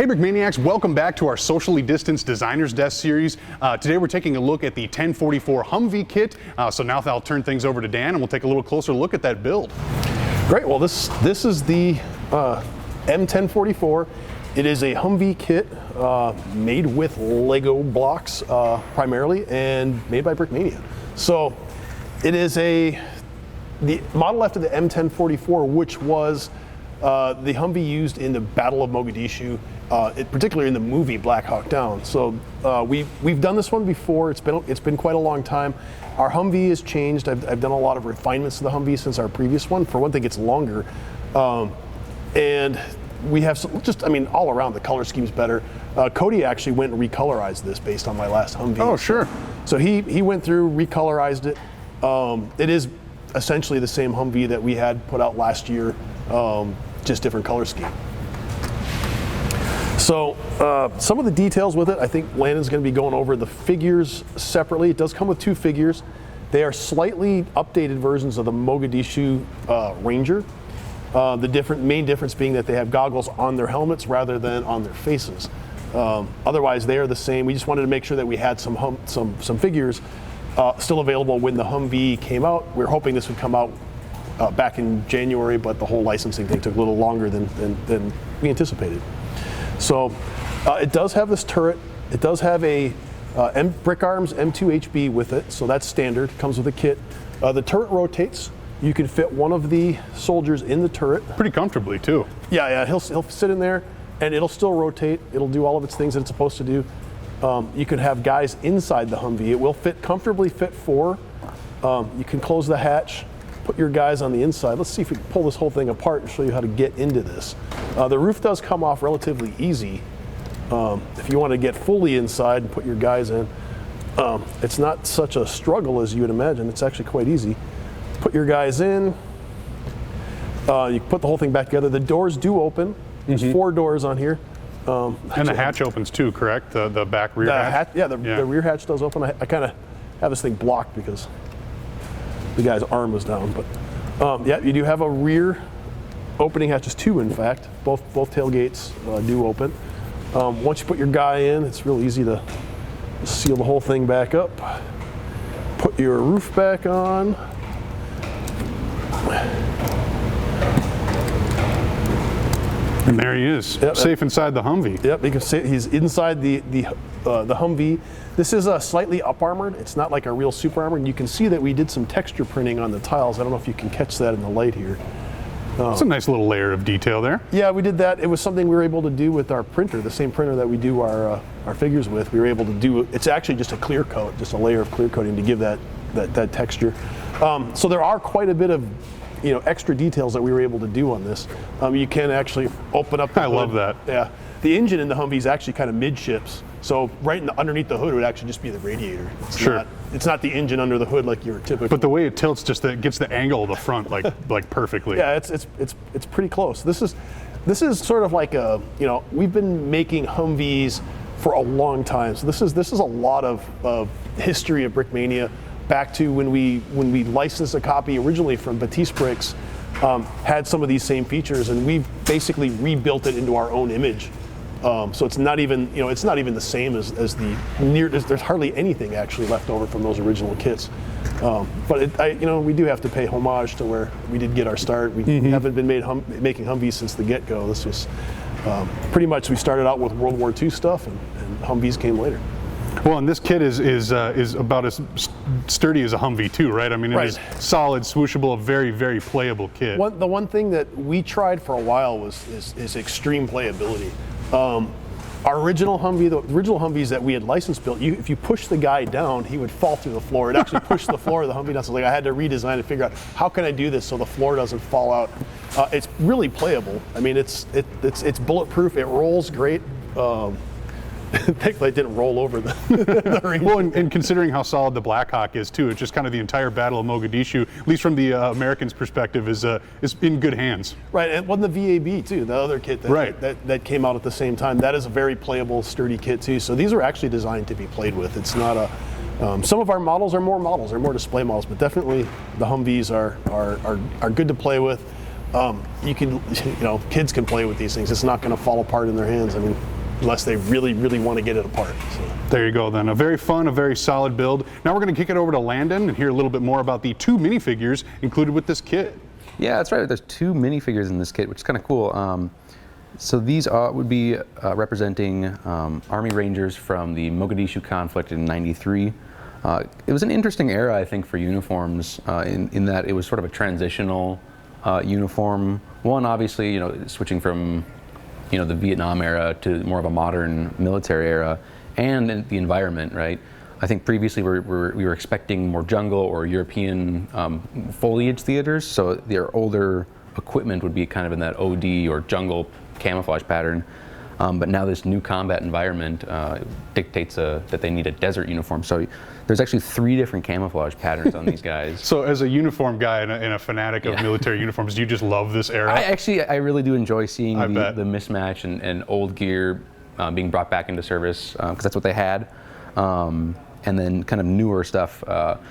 Hey Brickmaniacs, welcome back to our Socially Distanced Designer's Desk series. Today we're taking a look at the 1044 Humvee kit. So now I'll turn things over to Dan and we'll take a little closer look at that build. Great, well this is the M1044. It is a Humvee kit made with Lego blocks primarily and made by Brickmania. So it is the model after the M1044, which was the Humvee used in the Battle of Mogadishu, particularly in the movie Black Hawk Down. So we've done this one before. It's been quite a long time. Our Humvee has changed. I've done a lot of refinements to the Humvee since our previous one. For one thing, it's longer, and we have all around the color scheme's better. Cody actually went and recolorized this based on my last Humvee. Oh, sure. So he went through, recolorized it. It is essentially the same Humvee that we had put out last year, just different color scheme. So some of the details with it, I think Landon's going to be going over the figures separately. It does come with two figures. They are slightly updated versions of the Mogadishu Ranger. The main difference being that they have goggles on their helmets rather than on their faces. Otherwise, they are the same. We just wanted to make sure that we had some figures still available when the Humvee came out. We were hoping this would come out back in January, but the whole licensing thing took a little longer than we anticipated. So it does have this turret. It does have a Brick Arms M2HB with it, so that's standard. Comes with a kit. The turret rotates. You can fit one of the soldiers in the turret. Pretty comfortably too. Yeah, he'll sit in there, and it'll still rotate. It'll do all of its things that it's supposed to do. You can have guys inside the Humvee. It will comfortably fit four. You can close the hatch, put your guys on the inside. Let's see if we can pull this whole thing apart and show you how to get into this. The roof does come off relatively easy. If you want to get fully inside and put your guys in, it's not such a struggle as you would imagine. It's actually quite easy. Put your guys in. You put the whole thing back together. The doors do open. There's four doors on here. And the hatch opens too, correct? The back rear hatch? The rear hatch does open. I kind of have this thing blocked because the guy's arm was down. But yeah, you do have a rear opening hatches, two in fact. Both tailgates do open. Once you put your guy in, it's real easy to seal the whole thing back up. Put your roof back on. And there he is, safe inside the Humvee. Yep, you can see he's inside the Humvee. This is slightly up armored. It's not like a real super armor. And you can see that we did some texture printing on the tiles. I don't know if you can catch that in the light here. It's a nice little layer of detail there. Yeah, we did that. It was something we were able to do with our printer, the same printer that we do our figures with. We were able to do, it's actually just a clear coat, just a layer of clear coating to give that texture. So there are quite a bit of extra details that we were able to do on this. You can actually open up the hood. I love that. Yeah. The engine in the Humvee is actually kind of midships. So right underneath the hood would actually just be the radiator. It's not the engine under the hood like your typical. But the way it tilts just gets the angle of the front like perfectly. Yeah, it's pretty close. This is sort of like we've been making Humvees for a long time. So this is a lot of history of Brickmania. Back to when we licensed a copy originally from Batiste Bricks, had some of these same features, and we've basically rebuilt it into our own image. So it's not even the same as there's hardly anything actually left over from those original kits. But we do have to pay homage to where we did get our start. We haven't been making Humvees since the get-go. This was pretty much, we started out with World War II stuff, and Humvees came later. Well, and this kit is about as sturdy as a Humvee too, right? I mean, it is solid, swooshable, a very, very playable kit. The one thing that we tried for a while is extreme playability. Our original Humvee, the original Humvees that we had licensed built, if you push the guy down, he would fall through the floor. It actually pushed the floor of the Humvee down. So I had to redesign and figure out how can I do this so the floor doesn't fall out. It's really playable. I mean, it's bulletproof. It rolls great. Thankfully, it didn't roll over the ring. Well, and considering how solid the Black Hawk is too, it's just kind of the entire Battle of Mogadishu, at least from the Americans' perspective, is in good hands. Right, and the VAB too, the other kit that came out at the same time. That is a very playable, sturdy kit too. So these are actually designed to be played with. It's not a. Some of our models are more display models, but definitely the Humvees are good to play with. you can, kids can play with these things. It's not going to fall apart in their hands. I mean, unless they really, really want to get it apart. So. There you go then. A very fun, a very solid build. Now we're going to kick it over to Landon and hear a little bit more about the 2 minifigures included with this kit. Yeah, that's right. There's 2 minifigures in this kit, which is kind of cool. So these would be representing Army Rangers from the Mogadishu conflict in '93. It was an interesting era, I think, for uniforms in that it was sort of a transitional uniform. One, obviously, switching from the Vietnam era to more of a modern military era, and in the environment, right? I think previously we were expecting more jungle or European foliage theaters, so their older equipment would be kind of in that OD or jungle camouflage pattern. But now this new combat environment dictates that they need a desert uniform. So there's actually 3 different camouflage patterns on these guys. So as a uniform guy and a fanatic of military uniforms, do you just love this era? I really do enjoy seeing the mismatch and old gear being brought back into service, because that's what they had. And then kind of newer stuff.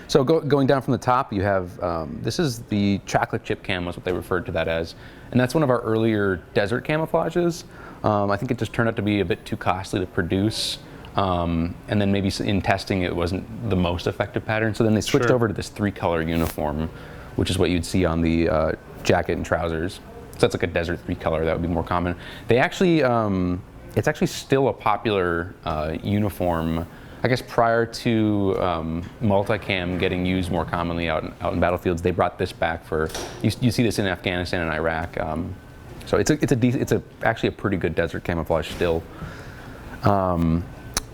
So going down from the top, you have, this is the chocolate chip camo, is what they referred to that as. And that's one of our earlier desert camouflages. I think it just turned out to be a bit too costly to produce. And then maybe in testing it wasn't the most effective pattern. So then they switched over to this 3-color uniform, which is what you'd see on the jacket and trousers. So that's like a desert 3-color, that would be more common. They actually, it's actually still a popular uniform. I guess prior to multicam getting used more commonly out in battlefields, they brought this back for, you see this in Afghanistan and Iraq. So it's actually a pretty good desert camouflage still.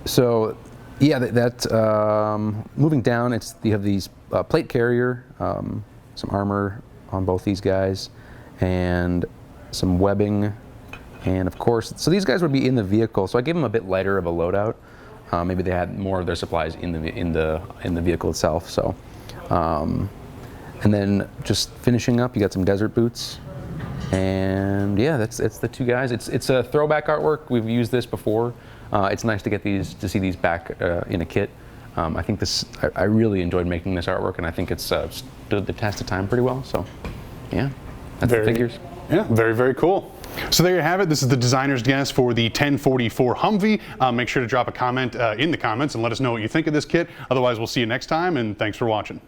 So yeah, moving down, you have these plate carrier, some armor on both these guys, and some webbing, and of course, so these guys would be in the vehicle. So I gave them a bit lighter of a loadout. Maybe they had more of their supplies in the vehicle itself. So, and then just finishing up, you got some desert boots, and yeah, that's the 2 guys. It's a throwback artwork. We've used this before. It's nice to see these back in a kit. I think I really enjoyed making this artwork, and I think it's stood the test of time pretty well. So, yeah, that's the figures. Yeah, very, very cool. So there you have it. This is the designer's guess for the 1044 Humvee. Make sure to drop a comment in the comments and let us know what you think of this kit. Otherwise, we'll see you next time, and thanks for watching.